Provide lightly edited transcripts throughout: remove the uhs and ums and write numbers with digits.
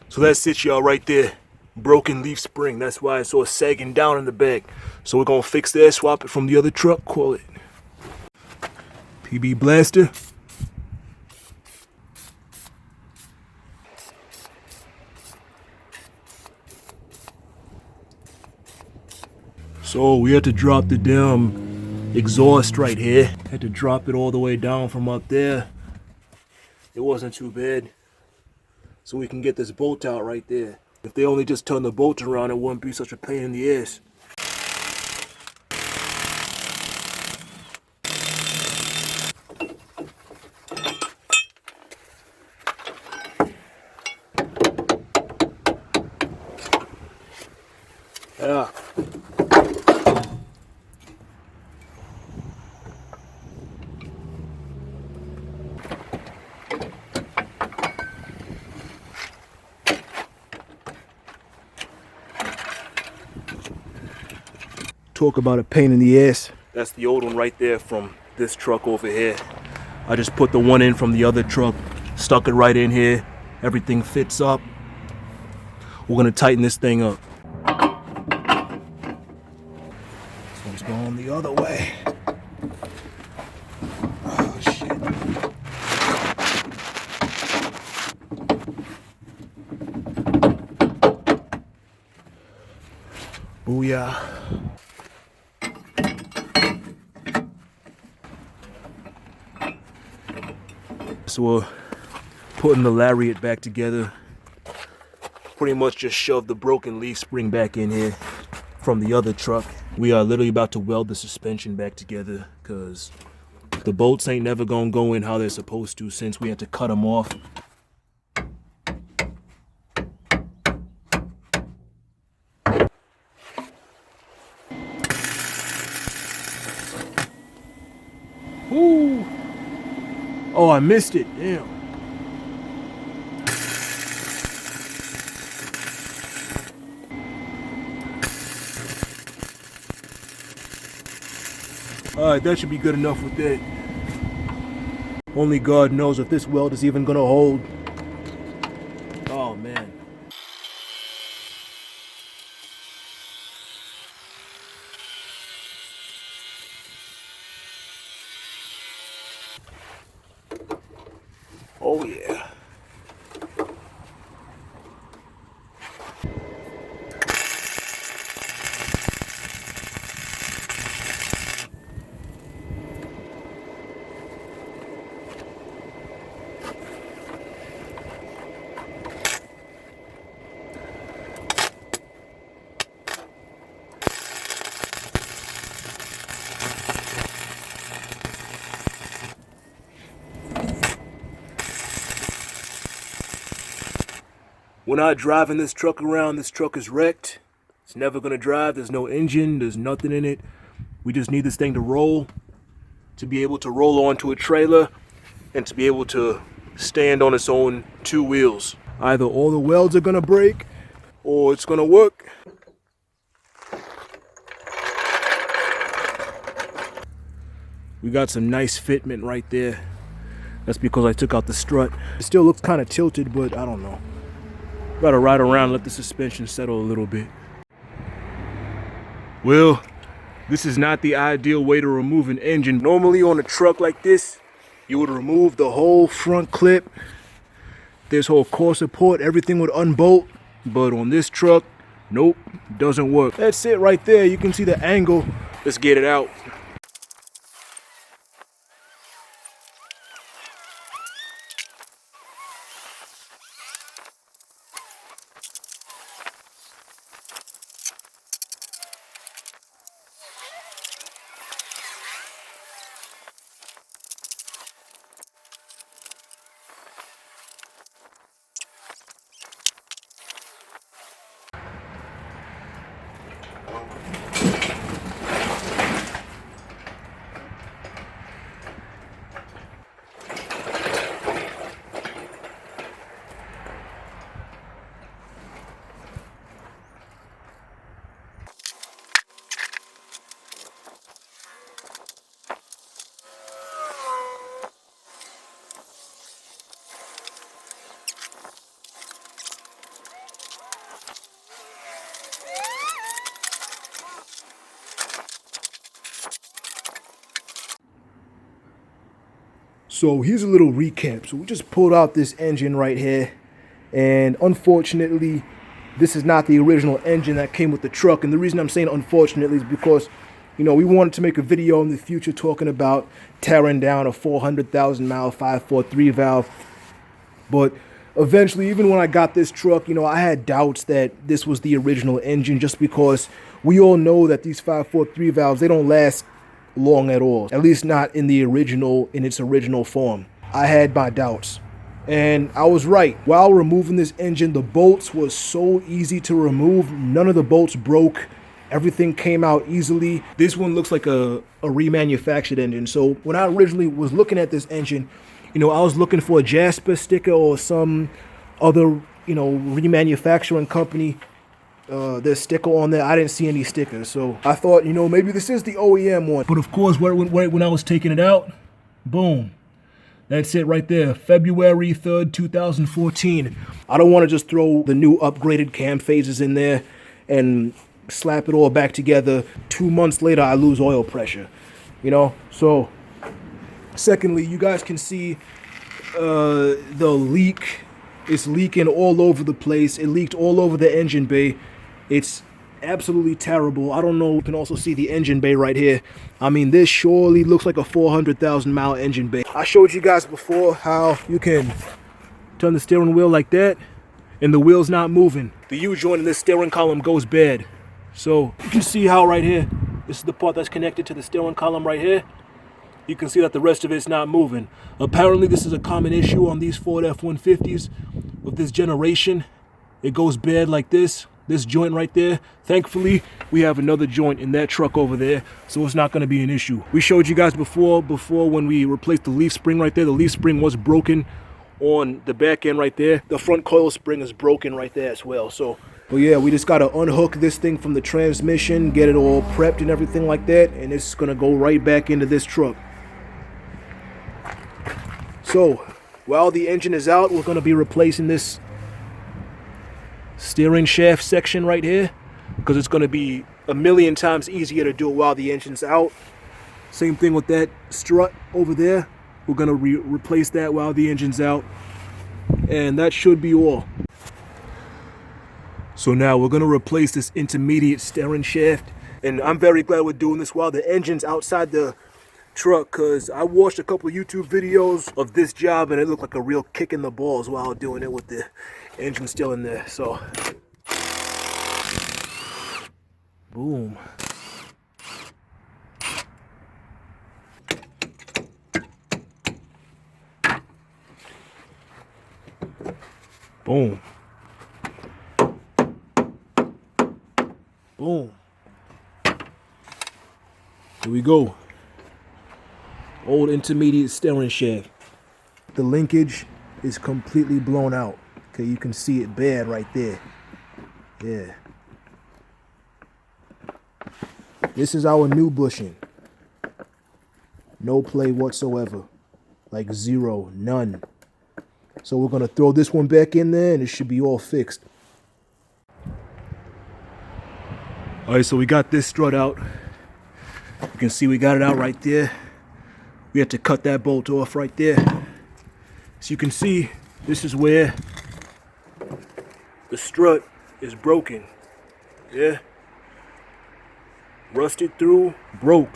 So that's it, y'all, right there. Broken leaf spring. That's why it's all sagging down in the back. So we're gonna fix that, swap it from the other truck, call it PB Blaster. So we had to drop the damn exhaust right here. Had to drop it all the way down from up there. It wasn't too bad. So we can get this bolt out right there. If they only just turn the bolt around, it wouldn't be such a pain in the ass. Yeah. Talk about a pain in the ass. That's the old one right there from this truck over here. I just put the one in from the other truck, stuck it right in here. Everything fits up. We're gonna tighten this thing up. This one's going the other way. Oh shit. Booyah. So we're putting the lariat back together. Pretty much just shoved the broken leaf spring back in here from the other truck. We are literally about to weld the suspension back together because the bolts ain't never gonna go in how they're supposed to since we had to cut them off. Ooh. Oh, I missed it. Damn. Alright, that should be good enough with that. Only God knows if this weld is even gonna hold. Oh man. Oh yeah. We're not driving this truck around. This truck is wrecked. It's never gonna drive. There's no engine. There's nothing in it. We just need this thing to roll, to be able to roll onto a trailer, and to be able to stand on its own two wheels. Either all the welds are gonna break, or it's gonna work. We got some nice fitment right there. That's because I took out the strut. It still looks kind of tilted, but I don't know. Gotta ride around, let the suspension settle a little bit. Well, this is not the ideal way to remove an engine. Normally on a truck like this, you would remove the whole front clip, this whole core support, everything would unbolt. But on this truck, nope, doesn't work. That's it right there. You can see the angle. Let's get it out. So here's a little recap. So we just pulled out this engine right here, and unfortunately this is not the original engine that came with the truck. And the reason I'm saying unfortunately is because, you know, we wanted to make a video in the future talking about tearing down a 400,000 mile 543 valve. But eventually, even when I got this truck, you know, I had doubts that this was the original engine, just because we all know that these 543 valves, they don't last long at all, at least not in its original form. I had my doubts, and I was right. While removing this engine, the bolts was so easy to remove. None of the bolts broke. Everything came out easily. This one looks like a remanufactured engine. So when I originally was looking at this engine, you know, I was looking for a Jasper sticker or some other, you know, remanufacturing company, their sticker on there. I didn't see any stickers, so I thought, you know, maybe this is the OEM one. But of course, when I was taking it out, boom, that's it right there. February 3rd, 2014. I don't want to just throw the new upgraded cam phases in there and slap it all back together. 2 months later, I lose oil pressure, you know. So secondly, you guys can see the leak. It's leaking all over the place. It leaked all over the engine bay. It's absolutely terrible. I don't know. You can also see the engine bay right here. I mean, this surely looks like a 400,000 mile engine bay. I showed you guys before how you can turn the steering wheel like that and the wheel's not moving. The U-joint in this steering column goes bad. So you can see how right here, this is the part that's connected to the steering column right here. You can see that the rest of it's not moving. Apparently this is a common issue on these Ford F-150s of this generation. It goes bad like this joint right there. Thankfully, we have another joint in that truck over there, so it's not going to be an issue. We showed you guys before when we replaced the leaf spring right there. The leaf spring was broken on the back end right there. The front coil spring is broken right there as well. So, but yeah, we just got to unhook this thing from the transmission, get it all prepped and everything like that, and it's going to go right back into this truck. So while the engine is out, we're going to be replacing this steering shaft section right here, because it's going to be a million times easier to do it while the engine's out. Same thing with that strut over there. We're going to replace that while the engine's out, and that should be all. So now we're going to replace this intermediate steering shaft, and I'm very glad we're doing this while the engine's outside the truck, because I watched a couple of YouTube videos of this job and it looked like a real kick in the balls while doing it with the engine still in there. So boom. Boom. Boom. Here we go. Old intermediate steering shaft. The linkage is completely blown out. Okay, you can see it bad right there. Yeah. This is our new bushing. No play whatsoever. Like zero, none. So we're gonna throw this one back in there and it should be all fixed. Alright, so we got this strut out. You can see we got it out right there. We had to cut that bolt off right there. So you can see this is where the strut is broken. Yeah. Rusted through, broke.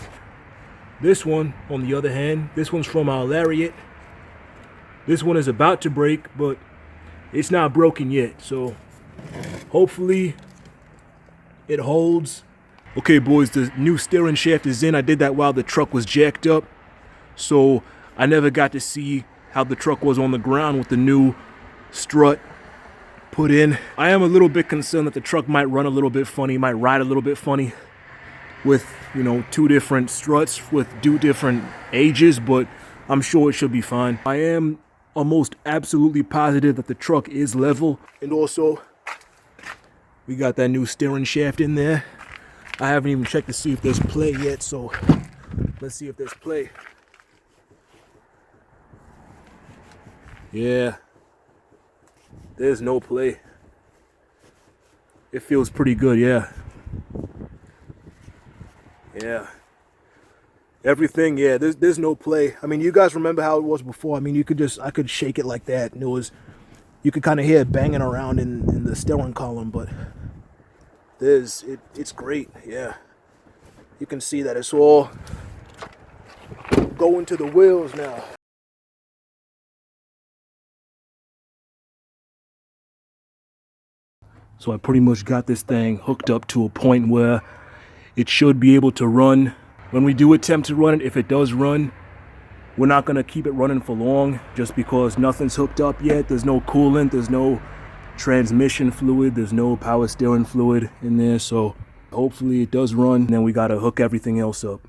This one, on the other hand, this one's from our Lariat. This one is about to break, but it's not broken yet. So hopefully it holds. Okay, boys, the new steering shaft is in. I did that while the truck was jacked up. So I never got to see how the truck was on the ground with the new strut put in. I am a little bit concerned that the truck might run a little bit funny, might ride a little bit funny with, you know, two different struts with two different ages, but I'm sure it should be fine. I am almost absolutely positive that the truck is level. And also, we got that new steering shaft in there. I haven't even checked to see if there's play yet, so let's see if there's play. Yeah, there's no play. It feels pretty good, yeah. Yeah. Everything, yeah, there's no play. I mean, you guys remember how it was before. I mean, I could shake it like that, and you could kind of hear it banging around in the steering column, but it's great, yeah. You can see that it's all going to the wheels now. So I pretty much got this thing hooked up to a point where it should be able to run. When we do attempt to run it, if it does run, we're not gonna keep it running for long just because nothing's hooked up yet. There's no coolant, there's no transmission fluid, there's no power steering fluid in there. So hopefully it does run, and then we gotta hook everything else up.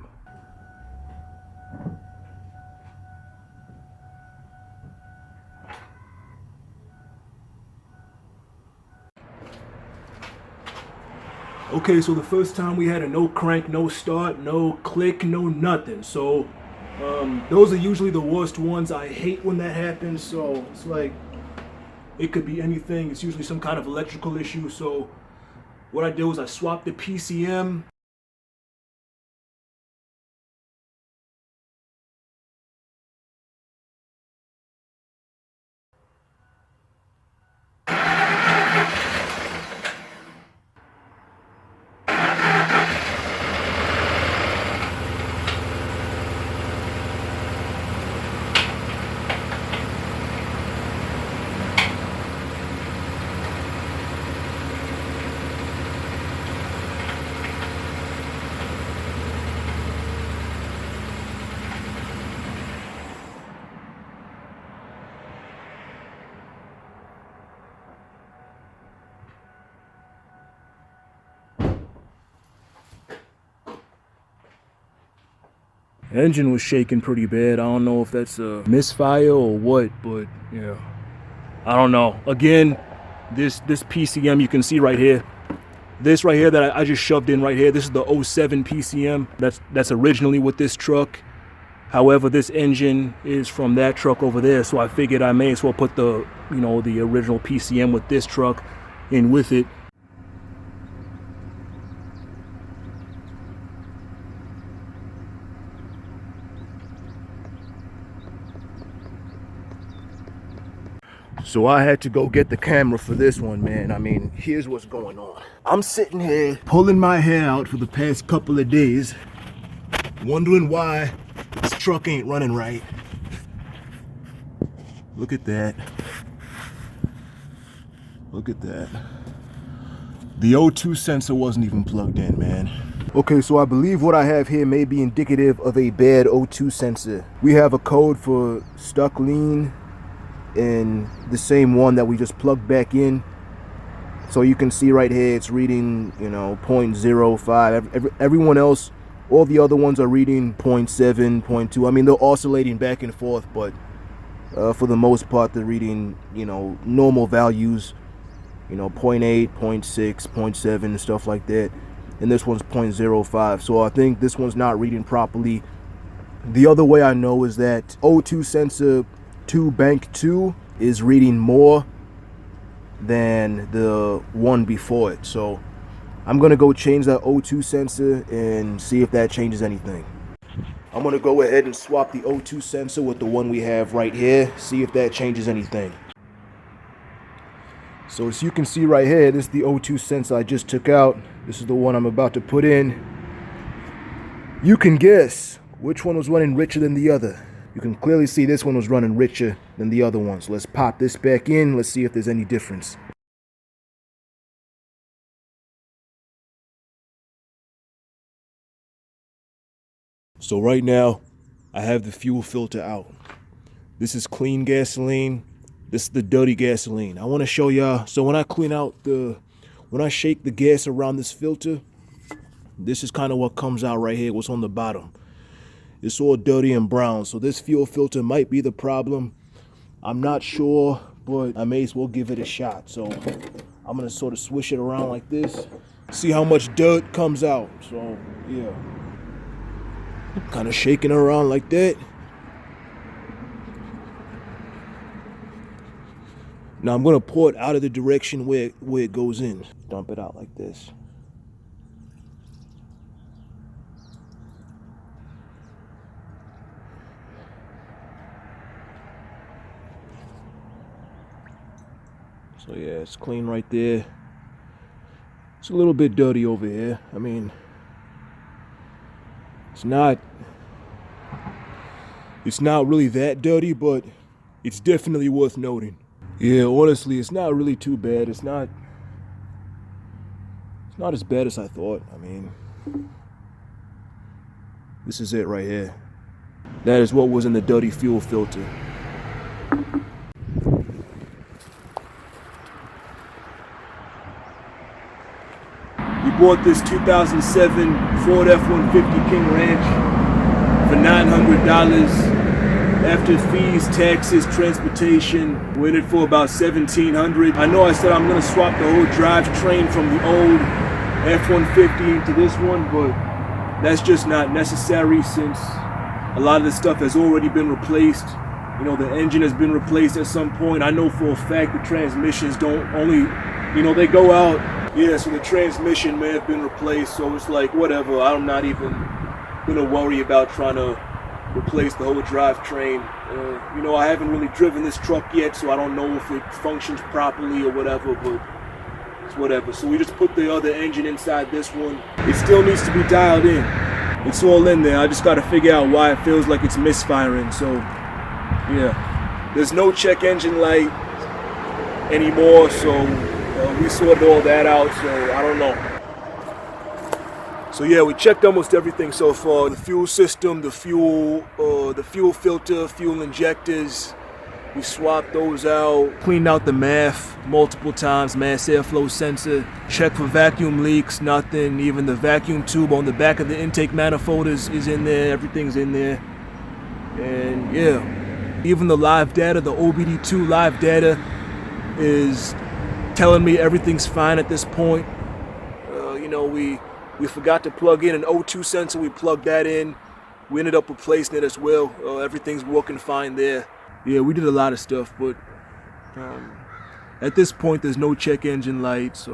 Okay, so the first time we had a no crank, no start, no click, no nothing. So those are usually the worst ones. I hate when that happens. So it's like, it could be anything. It's usually some kind of electrical issue. So what I did was I swapped the PCM. Engine was shaking pretty bad. I don't know if that's a misfire or what, but yeah, I don't know. Again, this PCM you can see right here. This right here that I just shoved in right here, this is the 07 PCM. That's originally with this truck. However, this engine is from that truck over there, so I figured I may as well put the original PCM with this truck in with it. So I had to go get the camera for this one, man. I mean, here's what's going on. I'm sitting here pulling my hair out for the past couple of days, wondering why this truck ain't running right. Look at that. Look at that. The O2 sensor wasn't even plugged in, man. Okay, so I believe what I have here may be indicative of a bad O2 sensor. We have a code for stuck lean in the same one that we just plugged back in. So you can see right here it's reading 0.05. Everyone else, all the other ones are reading 0.7, 0.2. I mean, they're oscillating back and forth, but for the most part they're reading normal values, 0.8, 0.6, 0.7 and stuff like that. And this one's 0.05. So I think this one's not reading properly. The other way I know is that O2 sensor 2 bank 2 is reading more than the one before it. So I'm gonna go change that O2 sensor and see if that changes anything. I'm gonna go ahead and swap the O2 sensor with the one we have right here, see if that changes anything. So as you can see right here, this is the O2 sensor I just took out. This is the one I'm about to put in. You can guess which one was running richer than the other. You can clearly see this one was running richer than the other ones. Let's pop this back in. Let's see if there's any difference. So right now, I have the fuel filter out. This is clean gasoline. This is the dirty gasoline. I want to show y'all. So when I when I shake the gas around this filter, this is kind of what comes out right here, what's on the bottom. It's all dirty and brown, so this fuel filter might be the problem. I'm not sure, but I may as well give it a shot. So I'm gonna sort of swish it around like this, see how much dirt comes out. So yeah, kind of shaking it around like that. Now I'm gonna pour it out of the direction where it goes in. Dump it out like this. So yeah, it's clean right there. It's a little bit dirty over here. I mean, it's not really that dirty, but it's definitely worth noting. Yeah, honestly, it's not really too bad. It's not as bad as I thought. I mean, this is it right here. That is what was in the dirty fuel filter. We bought this 2007 Ford F-150 King Ranch for $900. After fees, taxes, transportation, we're in it for about $1,700. I know I said I'm gonna swap the whole drivetrain from the old F-150 into this one, but that's just not necessary since a lot of the stuff has already been replaced. You know, the engine has been replaced at some point. I know for a fact the transmissions don't only, they go out. Yeah, so the transmission may have been replaced, so it's like, whatever. I'm not even gonna worry about trying to replace the whole drivetrain. I haven't really driven this truck yet, so I don't know if it functions properly or whatever, but it's whatever. So we just put the other engine inside this one. It still needs to be dialed in. It's all in there. I just got to figure out why it feels like it's misfiring. So, yeah. There's no check engine light anymore, so we sorted all that out, so I don't know. So yeah, we checked almost everything so far. The fuel system, the fuel filter, fuel injectors. We swapped those out. Cleaned out the MAF multiple times, mass airflow sensor. Checked for vacuum leaks, nothing. Even the vacuum tube on the back of the intake manifold is in there. Everything's in there. And yeah, even the live data, the OBD2 live data is telling me everything's fine at this point. We forgot to plug in an O2 sensor. We plugged that in. We ended up replacing it as well. Everything's working fine there. Yeah, we did a lot of stuff, but at this point there's no check engine light.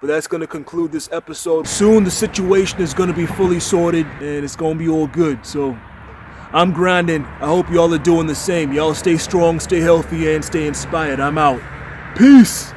But that's going to conclude this episode. Soon the situation is going to be fully sorted and it's going to be all good. So I'm grinding. I hope y'all are doing the same. Y'all stay strong, stay healthy, and stay inspired. I'm out. Peace.